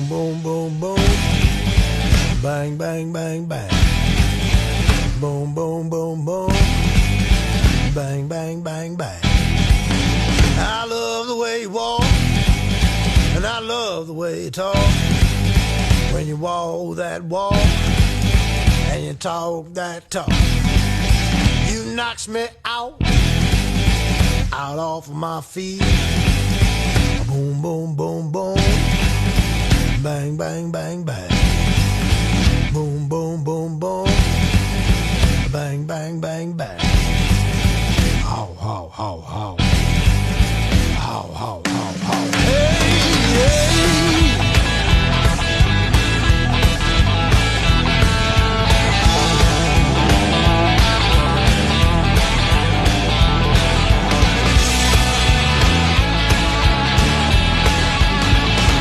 Boom, boom, boom, boom. Bang, bang, bang, bang. Boom, boom, boom, boom. Bang, bang, bang, bang. I love the way you walk, and I love the way you talk. When you walk that walk, and you talk that talk, you knocks me out off of my feet. Boom, boom, boom, boom. Bang, bang, bang, bang.